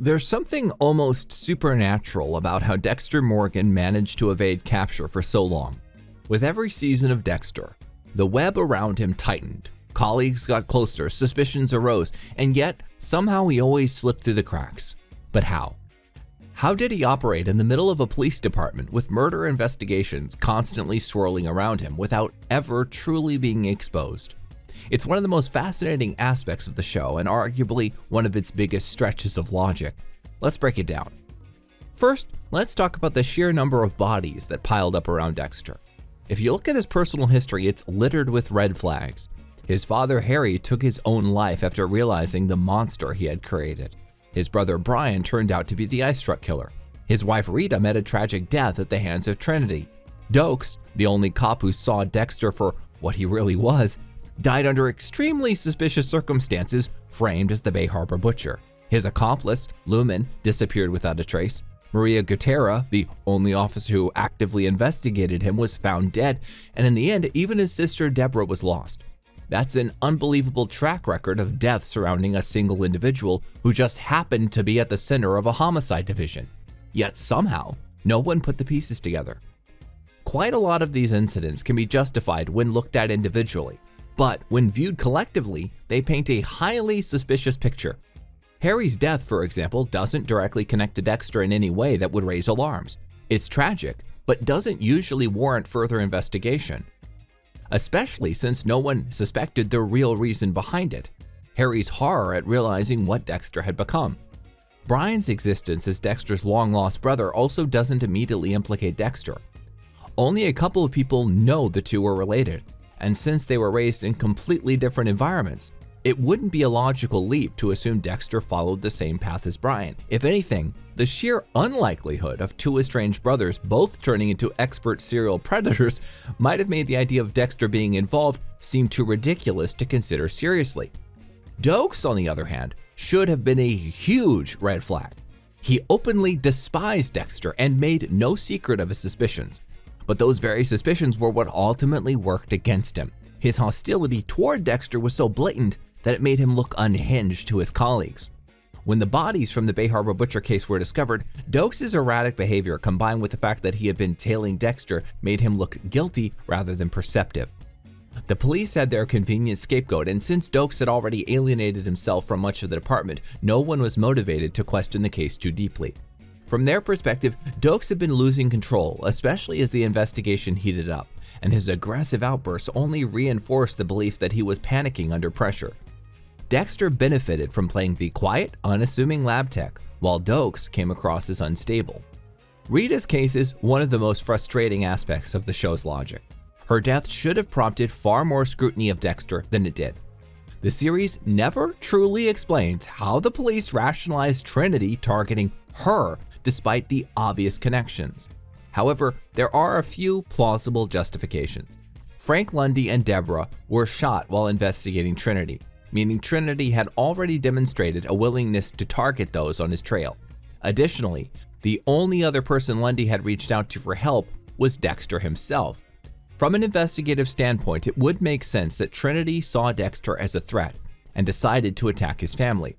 There's something almost supernatural about how Dexter Morgan managed to evade capture for so long. With every season of Dexter, the web around him tightened. Colleagues got closer, suspicions arose, and yet somehow he always slipped through the cracks. But how? How did he operate in the middle of a police department with murder investigations constantly swirling around him without ever truly being exposed? It's one of the most fascinating aspects of the show and arguably one of its biggest stretches of logic. Let's break it down. First, let's talk about the sheer number of bodies that piled up around Dexter. If you look at his personal history, it's littered with red flags. His father Harry took his own life after realizing the monster he had created. His brother Brian turned out to be the ice truck killer. His wife Rita met a tragic death at the hands of Trinity. Doakes, the only cop who saw Dexter for what he really was, died under extremely suspicious circumstances, framed as the Bay Harbor Butcher. His accomplice, Lumen, disappeared without a trace. Maria LaGuerta, the only officer who actively investigated him, was found dead, and in the end, even his sister Deborah was lost. That's an unbelievable track record of death surrounding a single individual who just happened to be at the center of a homicide division. Yet somehow, no one put the pieces together. Quite a lot of these incidents can be justified when looked at individually, but when viewed collectively, they paint a highly suspicious picture. Harry's death, for example, doesn't directly connect to Dexter in any way that would raise alarms. It's tragic, but doesn't usually warrant further investigation, especially since no one suspected the real reason behind it: Harry's horror at realizing what Dexter had become. Brian's existence as Dexter's long-lost brother also doesn't immediately implicate Dexter. Only a couple of people know the two are related, and since they were raised in completely different environments, it wouldn't be a logical leap to assume Dexter followed the same path as Brian. If anything, the sheer unlikelihood of two estranged brothers both turning into expert serial predators might have made the idea of Dexter being involved seem too ridiculous to consider seriously. Doakes, on the other hand, should have been a huge red flag. He openly despised Dexter and made no secret of his suspicions. But those very suspicions were what ultimately worked against him. His hostility toward Dexter was so blatant that it made him look unhinged to his colleagues. When the bodies from the Bay Harbor Butcher case were discovered, Doakes' erratic behavior combined with the fact that he had been tailing Dexter made him look guilty rather than perceptive. The police had their convenient scapegoat, and since Doakes had already alienated himself from much of the department, no one was motivated to question the case too deeply. From their perspective, Doakes had been losing control, especially as the investigation heated up, and his aggressive outbursts only reinforced the belief that he was panicking under pressure. Dexter benefited from playing the quiet, unassuming lab tech, while Doakes came across as unstable. Rita's case is one of the most frustrating aspects of the show's logic. Her death should have prompted far more scrutiny of Dexter than it did. The series never truly explains how the police rationalized Trinity targeting her despite the obvious connections. However, there are a few plausible justifications. Frank Lundy and Deborah were shot while investigating Trinity, meaning Trinity had already demonstrated a willingness to target those on his trail. Additionally, the only other person Lundy had reached out to for help was Dexter himself. From an investigative standpoint, it would make sense that Trinity saw Dexter as a threat and decided to attack his family.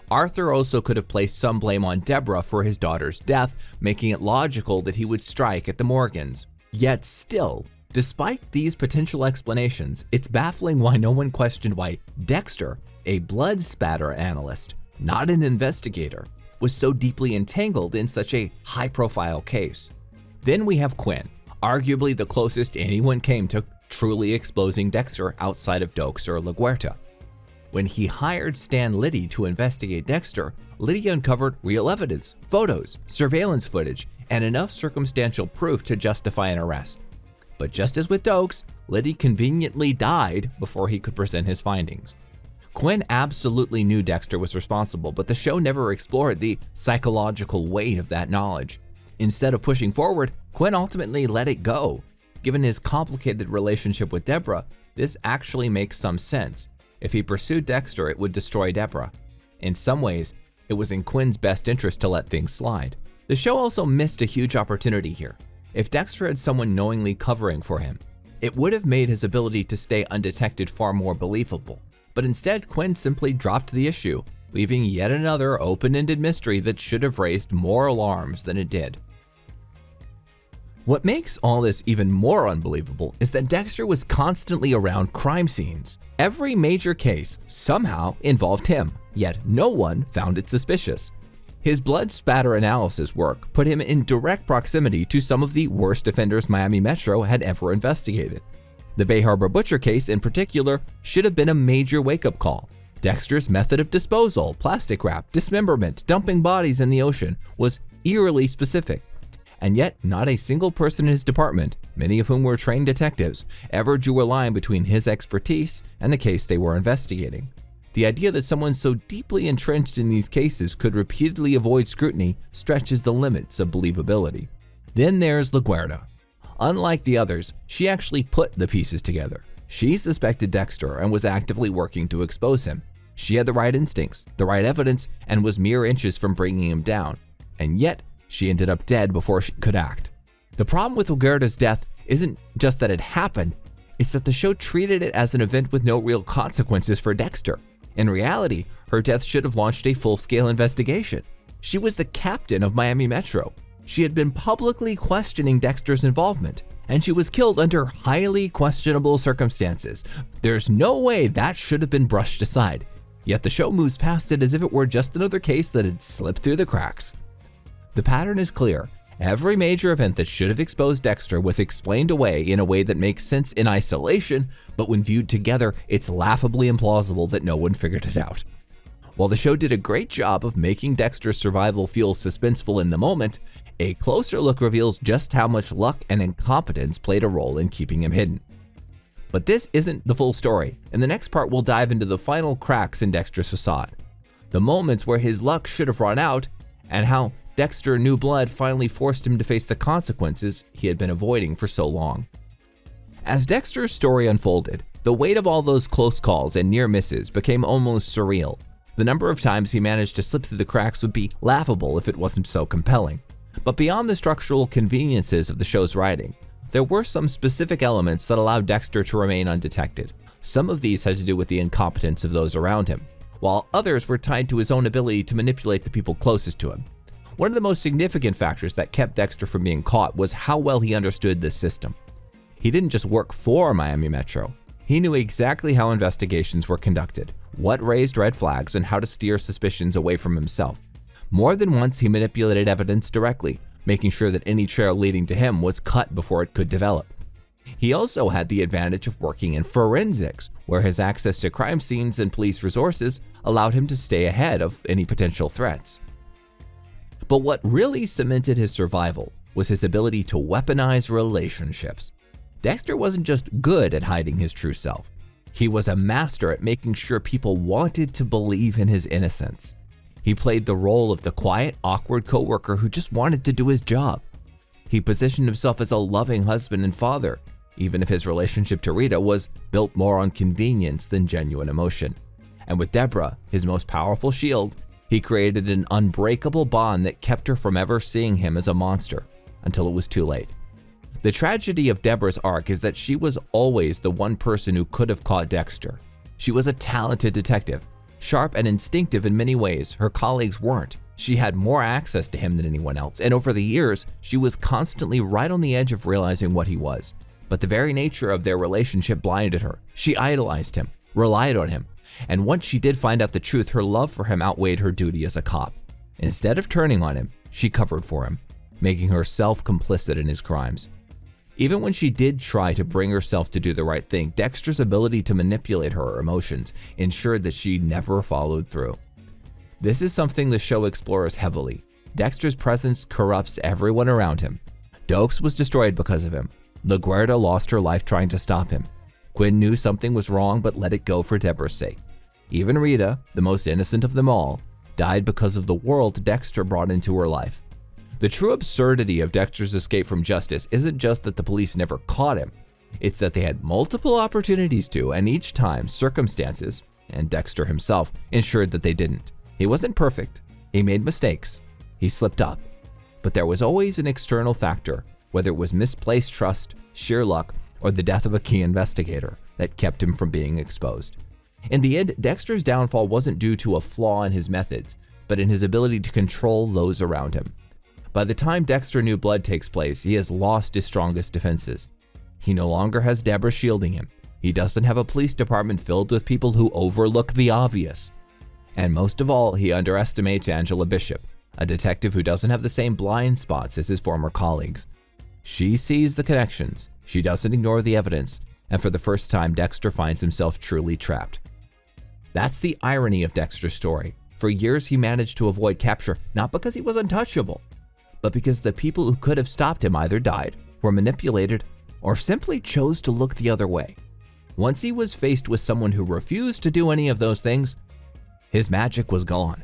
Arthur also could have placed some blame on Deborah for his daughter's death, making it logical that he would strike at the Morgans. Yet still, despite these potential explanations, it's baffling why no one questioned why Dexter, a blood spatter analyst, not an investigator, was so deeply entangled in such a high-profile case. Then we have Quinn, arguably the closest anyone came to truly exposing Dexter outside of Doakes or LaGuerta. When he hired Stan Liddy to investigate Dexter, Liddy uncovered real evidence, photos, surveillance footage, and enough circumstantial proof to justify an arrest. But just as with Doakes, Liddy conveniently died before he could present his findings. Quinn absolutely knew Dexter was responsible, but the show never explored the psychological weight of that knowledge. Instead of pushing forward, Quinn ultimately let it go. Given his complicated relationship with Deborah, this actually makes some sense. If he pursued Dexter, it would destroy Deborah. In some ways, it was in Quinn's best interest to let things slide. The show also missed a huge opportunity here. If Dexter had someone knowingly covering for him, it would have made his ability to stay undetected far more believable. But instead, Quinn simply dropped the issue, leaving yet another open-ended mystery that should have raised more alarms than it did. What makes all this even more unbelievable is that Dexter was constantly around crime scenes. Every major case somehow involved him, yet no one found it suspicious. His blood spatter analysis work put him in direct proximity to some of the worst offenders Miami Metro had ever investigated. The Bay Harbor Butcher case in particular should have been a major wake-up call. Dexter's method of disposal, plastic wrap, dismemberment, dumping bodies in the ocean, was eerily specific. And yet, not a single person in his department, many of whom were trained detectives, ever drew a line between his expertise and the case they were investigating. The idea that someone so deeply entrenched in these cases could repeatedly avoid scrutiny stretches the limits of believability. Then there's LaGuerta. Unlike the others, she actually put the pieces together. She suspected Dexter and was actively working to expose him. She had the right instincts, the right evidence, and was mere inches from bringing him down. And yet, she ended up dead before she could act. The problem with LaGuerta's death isn't just that it happened, it's that the show treated it as an event with no real consequences for Dexter. In reality, her death should have launched a full-scale investigation. She was the captain of Miami Metro. She had been publicly questioning Dexter's involvement, and she was killed under highly questionable circumstances. There's no way that should have been brushed aside. Yet the show moves past it as if it were just another case that had slipped through the cracks. The pattern is clear. Every major event that should have exposed Dexter was explained away in a way that makes sense in isolation, but when viewed together, it's laughably implausible that no one figured it out. While the show did a great job of making Dexter's survival feel suspenseful in the moment, a closer look reveals just how much luck and incompetence played a role in keeping him hidden. But this isn't the full story. In the next part, we'll dive into the final cracks in Dexter's facade, the moments where his luck should have run out, and how Dexter New Blood finally forced him to face the consequences he had been avoiding for so long. As Dexter's story unfolded, the weight of all those close calls and near misses became almost surreal. The number of times he managed to slip through the cracks would be laughable if it wasn't so compelling. But beyond the structural conveniences of the show's writing, there were some specific elements that allowed Dexter to remain undetected. Some of these had to do with the incompetence of those around him, while others were tied to his own ability to manipulate the people closest to him. One of the most significant factors that kept Dexter from being caught was how well he understood this system. He didn't just work for Miami Metro. He knew exactly how investigations were conducted, what raised red flags, and how to steer suspicions away from himself. More than once, he manipulated evidence directly, making sure that any trail leading to him was cut before it could develop. He also had the advantage of working in forensics, where his access to crime scenes and police resources allowed him to stay ahead of any potential threats. But what really cemented his survival was his ability to weaponize relationships. Dexter wasn't just good at hiding his true self. He was a master at making sure people wanted to believe in his innocence. He played the role of the quiet, awkward coworker who just wanted to do his job. He positioned himself as a loving husband and father, even if his relationship to Rita was built more on convenience than genuine emotion. And with Deborah, his most powerful shield, he created an unbreakable bond that kept her from ever seeing him as a monster until it was too late. The tragedy of Deborah's arc is that she was always the one person who could have caught Dexter. She was a talented detective, sharp and instinctive in many ways her colleagues weren't. She had more access to him than anyone else, and over the years, she was constantly right on the edge of realizing what he was. But the very nature of their relationship blinded her. She idolized him, relied on him, and once she did find out the truth, her love for him outweighed her duty as a cop. Instead of turning on him, she covered for him, making herself complicit in his crimes. Even when she did try to bring herself to do the right thing, Dexter's ability to manipulate her emotions ensured that she never followed through. This is something the show explores heavily. Dexter's presence corrupts everyone around him. Doakes was destroyed because of him. LaGuerta lost her life trying to stop him. Quinn knew something was wrong but let it go for Deborah's sake. Even Rita, the most innocent of them all, died because of the world Dexter brought into her life. The true absurdity of Dexter's escape from justice isn't just that the police never caught him, it's that they had multiple opportunities to, and each time circumstances, and Dexter himself, ensured that they didn't. He wasn't perfect, he made mistakes, he slipped up, but there was always an external factor, whether it was misplaced trust, sheer luck, or the death of a key investigator, that kept him from being exposed. In the end, Dexter's downfall wasn't due to a flaw in his methods, but in his ability to control those around him. By the time Dexter New Blood takes place, he has lost his strongest defenses. He no longer has Deborah shielding him. He doesn't have a police department filled with people who overlook the obvious. And most of all, he underestimates Angela Bishop, a detective who doesn't have the same blind spots as his former colleagues. She sees the connections, she doesn't ignore the evidence, and for the first time, Dexter finds himself truly trapped. That's the irony of Dexter's story. For years, he managed to avoid capture, not because he was untouchable, but because the people who could have stopped him either died, were manipulated, or simply chose to look the other way. Once he was faced with someone who refused to do any of those things, his magic was gone.